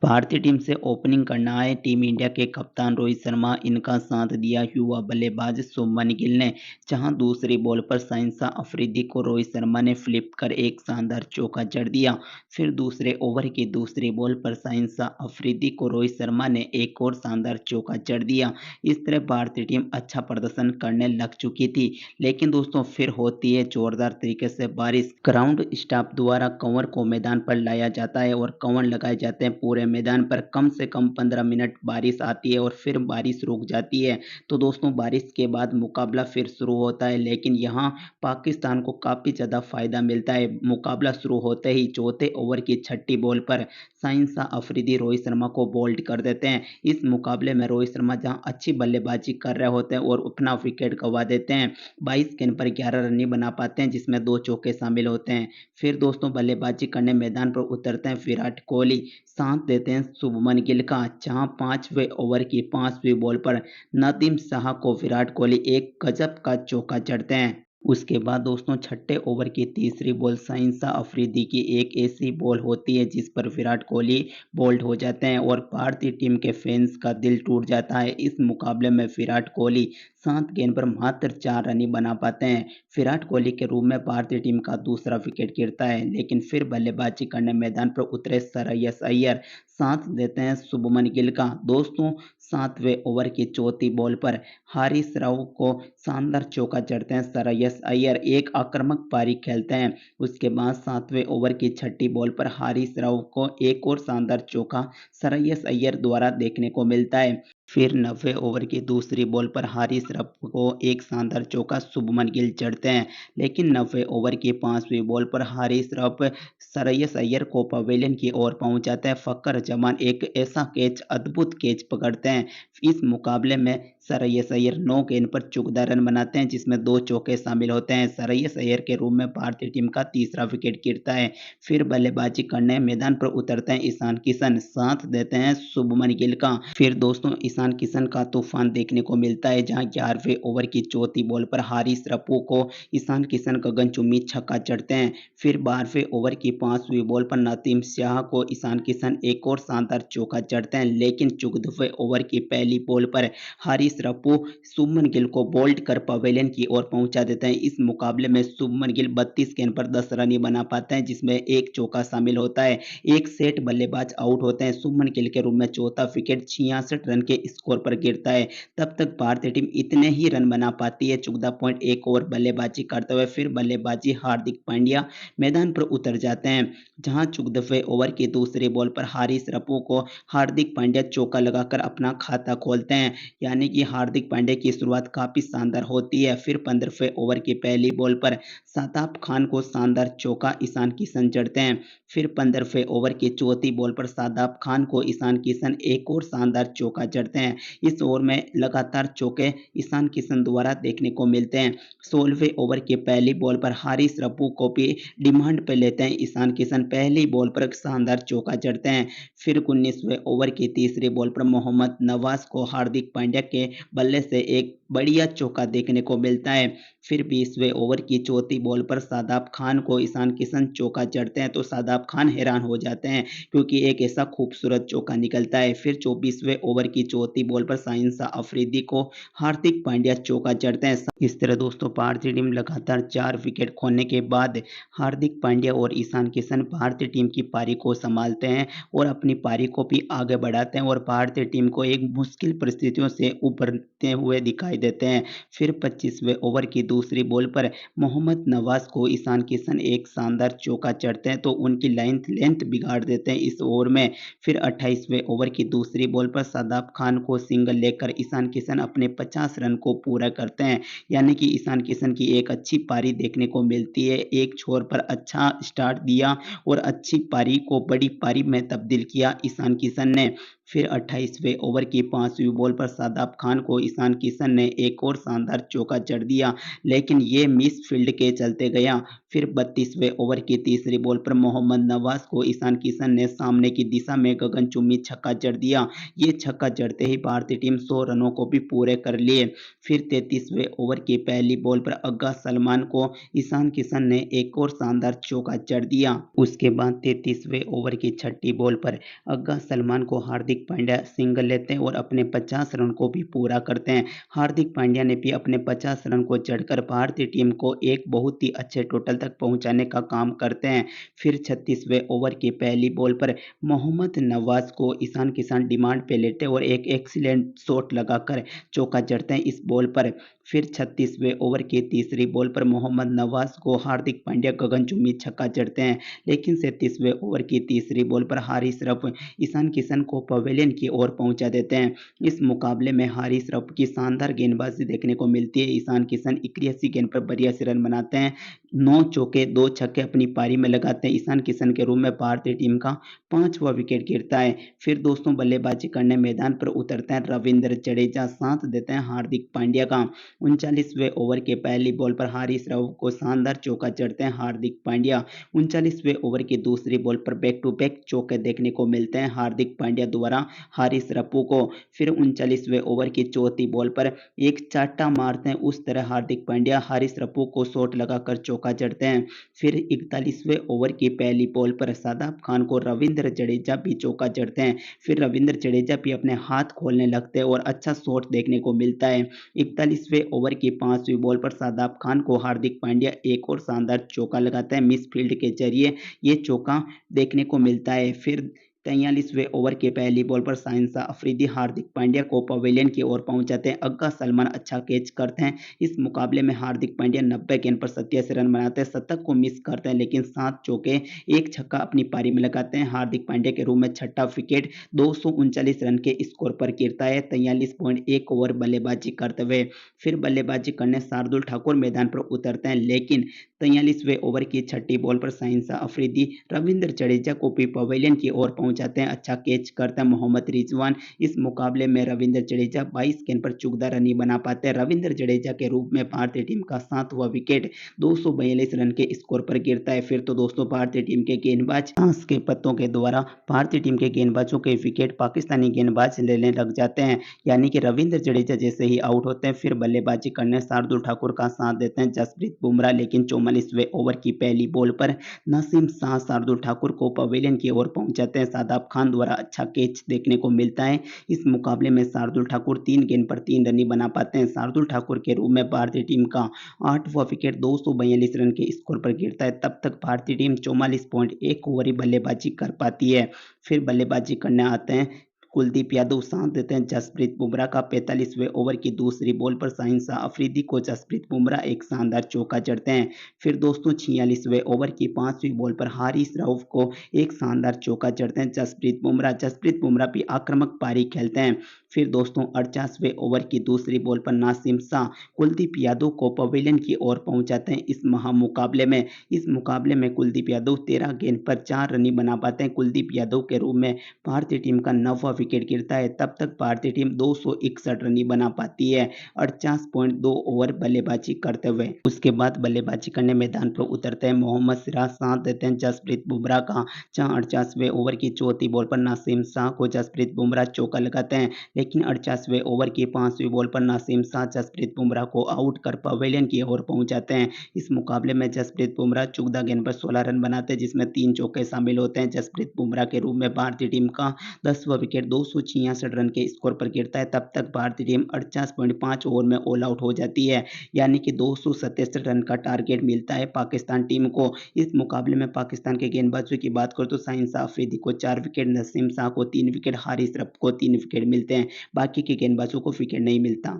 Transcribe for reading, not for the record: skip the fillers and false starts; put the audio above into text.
भारतीय टीम से ओपनिंग करना आए टीम इंडिया के कप्तान रोहित शर्मा। इनका साथ दिया युवा बल्लेबाज शुभमन गिल ने। जहां दूसरी बॉल पर शाहिन अफरीदी को रोहित शर्मा ने फ्लिप कर एक शानदार चौका जड़ दिया। फिर दूसरे ओवर की दूसरी बॉल पर शाहिन अफरीदी को रोहित शर्मा ने एक और शानदार चौका जड़ दिया। इस तरह भारतीय टीम अच्छा प्रदर्शन करने लग चुकी थी। लेकिन दोस्तों फिर होती है जोरदार तरीके से बारिश। ग्राउंड स्टाफ द्वारा कंवर को मैदान पर लाया जाता है और कंवर लगाए जाते हैं पूरे मैदान पर। कम से कम 15 मिनट बारिश आती है और फिर बारिश रुक जाती है। तो दोस्तों बारिश के बाद मुकाबला फिर शुरू होता है, लेकिन यहाँ पाकिस्तान को काफ़ी ज़्यादा फायदा मिलता है। मुकाबला शुरू होते ही चौथे ओवर की छठी बॉल पर शाहिन अफरीदी रोहित शर्मा को बोल्ड कर देते हैं। इस मुकाबले में रोहित शर्मा जहाँ अच्छी बल्लेबाजी कर रहे होते हैं और अपना विकेट गंवा देते हैं। 22 गेंद पर 11 रन ही बना पाते हैं, जिसमें 2 चौके शामिल होते हैं। फिर दोस्तों बल्लेबाजी करने मैदान पर उतरते हैं विराट कोहली। साथ देते हैं शुभमन गिल का। जहां 5वें ओवर की 5वीं बॉल पर नदीम शाह को विराट कोहली एक गजब का चौका जड़ते हैं। उसके बाद दोस्तों छठे ओवर की तीसरी बॉल शाहिन अफरीदी की एक ऐसी बॉल होती है जिस पर विराट कोहली बोल्ड हो जाते हैं और भारतीय टीम के फैंस का दिल टूट जाता है। इस मुकाबले में विराट कोहली 7 गेंद पर मात्र 4 रन ही बना पाते हैं। विराट कोहली के रूप में भारतीय टीम का दूसरा विकेट गिरता है, लेकिन फिर बल्लेबाजी करने मैदान पर उतरे श्रेयस अय्यर। साथ देते हैं शुभमन गिल का। दोस्तों 7वें ओवर की चौथी बॉल पर हारिस राव को शानदार चौका जड़ते हैं श्रेयस अय्यर। एक आक्रामक पारी खेलते हैं। उसके बाद 7वें ओवर की छठी बॉल पर हारिस राव को एक और शानदार चौका श्रेयस अय्यर द्वारा देखने को मिलता है। फिर 90 ओवर की दूसरी बॉल पर हारिस रफ को एक शानदार चौका शुभमन गिल जड़ते हैं, लेकिन 90 ओवर की 5वीं बॉल पर हारिस रफ श्रेयस अय्यर को पवेलियन की ओर पहुंचाते हैं। फक्कर जमान एक ऐसा कैच, अद्भुत कैच पकड़ते हैं। इस मुकाबले में श्रेयस अय्यर 9 गेंद पर 14 रन बनाते हैं, जिसमें 2 चौके शामिल होते हैं। श्रेयस अय्यर के रूप में भारतीय टीम का तीसरा विकेट गिरता है। फिर बल्लेबाजी करने मैदान पर उतरते हैं ईशान किशन। साथ देते हैं शुभमन गिल का। फिर दोस्तों ईशान किशन का तूफान देखने को मिलता है, जहां 11वें ओवर की चौथी बॉल पर हारिस रफू को ईशान किशन गगनचुंबी छक्का जड़ते हैं। फिर 12वें ओवर की 5वीं बॉल पर नदीम शाह को ईशान किशन एक और शानदार चौका जड़ते हैं, लेकिन 14वें ओवर की पहली बॉल पर हारिस रफू शुभमन गिल को बोल्ड कर पवेलियन की ओर पहुंचा देते हैं। इस मुकाबले में शुभमन गिल 32 गेंद पर 10 रन ही बना पाते हैं, जिसमें एक चौका शामिल होता है। एक सेट बल्लेबाज आउट होते हैं। शुभमन गिल के रूप में चौथा विकेट 66 रन के स्कोर पर गिरता है। तब तक भारतीय टीम इतने ही रन बना पाती है 14.1 ओवर बल्लेबाजी करते हुए। फिर बल्लेबाजी हार्दिक पांड्या मैदान पर उतर जाते हैं, जहां 14वें ओवर की दूसरी बॉल पर हारिस रफू को हार्दिक पांड्या चौका लगाकर अपना खाता खोलते हैं। यानी कि हार्दिक पांड्या की शुरुआत काफी शानदार होती है। फिर 15वें ओवर की पहली बॉल पर शादाब खान को शानदार चौका ईशान किशन जड़ते हैं। फिर 15वें ओवर की चौथी बॉल पर शादाब खान को ईशान किशन एक और शानदार चौका जड़ते हैं। इस ओवर में लगातार चौके ईशान किशन द्वारा देखने को मिलते हैं। 16वें ओवर की पहली बॉल पर हारिस रफू को भी डिमांड पे लेते हैं ईशान किशन। पहली बॉल पर शानदार चौका जड़ते हैं। फिर 19वें ओवर की तीसरी बॉल पर मोहम्मद नवाज को हार्दिक पांड्या के बल्ले से एक बढ़िया चौका देखने को मिलता है। फिर 20वें ओवर की चौथी बॉल पर शादाब खान को ईशान किशन चौका जड़ते हैं, तो शादाब खान हैरान हो जाते हैं क्योंकि एक ऐसा खूबसूरत चौका निकलता है। फिर 24वें ओवर की चौथी बॉल पर शाहिन अफरीदी को हार्दिक पांड्या चौका जड़ते हैं। इस तरह दोस्तों भारतीय टीम लगातार 4 विकेट खोने के बाद हार्दिक पांड्या और ईशान किशन भारतीय टीम की पारी को संभालते हैं और अपनी पारी को भी आगे बढ़ाते हैं और भारतीय टीम को एक मुश्किल परिस्थितियों से उभरते हुए दिखाई देते हैं। फिर 25वें ओवर की दूसरी बॉल पर मोहम्मद नवाज को ईशान किशन एक शानदार चौका जड़ते हैं, तो उनकी लेंथ बिगाड़ देते हैं इस ओवर में। फिर 28वें ओवर की दूसरी बॉल पर शादाब खान को सिंगल लेकर ईशान किशन अपने 50 रन को पूरा करते हैं। यानी कि ईशान किशन की एक अच्छी पारी देखने को मिलती है। एक छोर पर अच्छा स्टार्ट दिया और अच्छी पारी को बड़ी पारी में तब्दील किया ईशान किशन ने। फिर 28वें ओवर की 5वीं बॉल पर शादाब खान को ईशान किशन ने एक और शानदार चौका जड़ दिया, लेकिन ये मिस फील्ड के चलते गया। फिर 32वें ओवर की तीसरी बॉल पर मोहम्मद नवाज को ईशान किशन ने सामने की दिशा में गगनचुंबी छक्का जड़ दिया। ये छक्का जड़ते ही भारतीय टीम 100 रनों को भी पूरे कर लिए। फिर 33वें ओवर की पहली बॉल पर अग्गा सलमान को ईशान किशन ने एक और शानदार चौका जड़ दिया। उसके बाद 33वें ओवर की छठी बॉल पर अग्गा सलमान को हार्दिक पांड्या सिंगल लेते हैं और अपने 50 रन को भी पूरा करते हैं। हार्दिक पांड्या ने भी अपने 50 रन को जड़कर भारतीय टीम को एक बहुत ही अच्छे टोटल तक पहुंचाने का काम करते हैं। फिर 36वें ओवर की पहली बॉल पर मोहम्मद नवाज को ईशान किशन डिमांड पे लेते और एक एक्सीलेंट शॉट लगाकर चौका जड़ते हैं इस बॉल पर। फिर 36वें ओवर की तीसरी बॉल पर मोहम्मद नवाज को हार्दिक पांड्या गगनचुंबी छक्का जड़ते हैं, लेकिन 37वें ओवर की तीसरी बॉल पर हारिस रफ ईशान किशन को पवेलियन की ओर पहुंचा देते हैं। इस मुकाबले में हारिस रफ की शानदार गेंदबाजी देखने को मिलती है। ईशान किशन 81 गेंद पर 82 रन बनाते हैं, 9 चौके 2 छक्के अपनी पारी में लगाते हैं। ईशान किशन के रूप में भारतीय टीम का 5वां विकेट गिरता है। फिर दोस्तों बल्लेबाजी करने मैदान पर उतरते हैं रविंद्र जडेजा, साथ देते हैं हार्दिक पांड्या का। 39वें ओवर के पहली बॉल पर हारिस राव को शानदार चौका जड़ते हैं हार्दिक पांड्या। 39वें ओवर की दूसरी बॉल पर बैक टू बैक चौके देखने को मिलते हैं हार्दिक पांड्या द्वारा हारिस रफू को। फिर 39वें ओवर की चौथी बॉल पर एक चाटा मारते हैं, उस तरह हार्दिक पांड्या हारिस रफू को शॉट लगाकर चौका जड़ते हैं। फिर 41वें ओवर की पहली बॉल पर शादाब खान को रविंद्र जडेजा भी चौका जड़ते हैं। फिर रविंद्र जडेजा भी अपने हाथ खोलने लगते हैं और अच्छा शॉट देखने को मिलता है। 41वें ओवर की 5वीं बॉल पर शादाब खान को हार्दिक पांड्या एक और शानदार चौका लगाता है मिस फील्ड के जरिए, ये चौका देखने को मिलता है। फिर 43वें ओवर के पहली बॉल पर शाहिन अफरीदी हार्दिक पांड्या को पवेलियन की ओर पहुंचाते हैं। अग्गा सलमान अच्छा कैच करते हैं। इस मुकाबले में हार्दिक पांड्या 90 गेंद पर 87 रन बनाते हैं, शतक को मिस करते हैं, लेकिन 7 चौके 1 छक्का अपनी पारी में लगाते हैं। हार्दिक पांड्या के रूप में छठा विकेट 239 रन के स्कोर पर गिरता है 43.1 ओवर बल्लेबाजी करते हुए। फिर बल्लेबाजी करने शार्दुल ठाकुर मैदान पर उतरते हैं, लेकिन 43वें ओवर की छठी बॉल पर शाहिन अफरीदी रविंद्र जडेजा को भी पवेलियन की ओर पहुंचाते हैं। अच्छा कैच करता है मोहम्मद रिजवान। इस मुकाबले में रविंद्र जडेजा 22 गेंद पर चुकदा रन नहीं बना पाते। रविंद्र जडेजा के रूप में भारतीय टीम का 7वां विकेट 242 रन के स्कोर पर गिरता है। फिर तो दोस्तों भारतीय टीम के गेंदबाज घास के पत्तों के द्वारा भारतीय टीम के गेंदबाजों के विकेट पाकिस्तानी गेंदबाज लेने लग जाते हैं, यानी कि रविंद्र जडेजा जैसे ही आउट होते हैं। फिर बल्लेबाजी करने शार्दुल ठाकुर का साथ देते हैं जसप्रीत बुमराह, लेकिन 44वें ओवर की पहली बॉल पर नसीम शाह शार्दुल ठाकुर को पवेलियन की ओर पहुंचाते हैं। शादाब खान द्वारा अच्छा कैच देखने को मिलता है। इस मुकाबले में शार्दुल ठाकुर 3 गेंद पर 3 रन ही बना पाते हैं। शार्दुल ठाकुर के रूप में भारतीय टीम का 8वां विकेट 242 रन के स्कोर पर गिरता है। तब तक भारतीय टीम 44.1 ओवर ही बल्लेबाजी कर पाती है। फिर बल्लेबाजी करने आते हैं कुलदीप यादव, साथ देते हैं जसप्रीत बुमराह का। 45वें ओवर की दूसरी बॉल पर शाहिन अफरीदी को जसप्रीत बुमराह एक शानदार चौका जड़ते हैं। फिर दोस्तों 46वें ओवर की 5वीं बॉल पर हारिस रऊफ को एक शानदार चौका जड़ते हैं जसप्रीत बुमराह। जसप्रीत बुमराह भी आक्रामक पारी खेलते हैं। फिर दोस्तों 48वें ओवर की दूसरी बॉल पर नासिम शाह कुलदीप यादव को पवेलियन की ओर पहुंचाते हैं इस मुकाबले में। इस मुकाबले में कुलदीप यादव 13 गेंद पर 4 रन ही बना पाते हैं। कुलदीप यादव के रूप में भारतीय टीम का 9वां विकेट गिरता है। तब तक भारतीय टीम 261 रन ही बना पाती है 48.2 ओवर बल्लेबाजी करते हुए। उसके बाद बल्लेबाजी करने मैदान पर उतरते हैं मोहम्मद सिराज, साथ देते हैं जसप्रीत बुमराह का। जहां 48वें ओवर की चौथी बॉल पर नासिम शाह को जसप्रीत बुमराह चौका लगाते हैं, लेकिन 48वें ओवर की 5वीं बॉल पर नासिम शाह जसप्रीत बुमराह को आउट कर पवेलियन की ओर पहुंचाते हैं। इस मुकाबले में जसप्रीत बुमराह 14 गेंद पर 16 रन बनाते हैं, जिसमें 3 चौके शामिल होते हैं। जसप्रीत बुमराह के रूप में भारतीय टीम का 10वां विकेट 266 रन के स्कोर पर गिरता है। तब तक भारतीय टीम 48.5 ओवर में ऑल आउट हो जाती है, यानी कि 267 रन का टारगेट मिलता है पाकिस्तान टीम को। इस मुकाबले में पाकिस्तान के गेंदबाजों की बात करें तो शाहिन अफरीदी को 4 विकेट, नसीम शाह को 3 विकेट, हारिस रफ को 3 विकेट मिलते हैं। बाकी के गेंदबाजों को विकेट नहीं मिलता।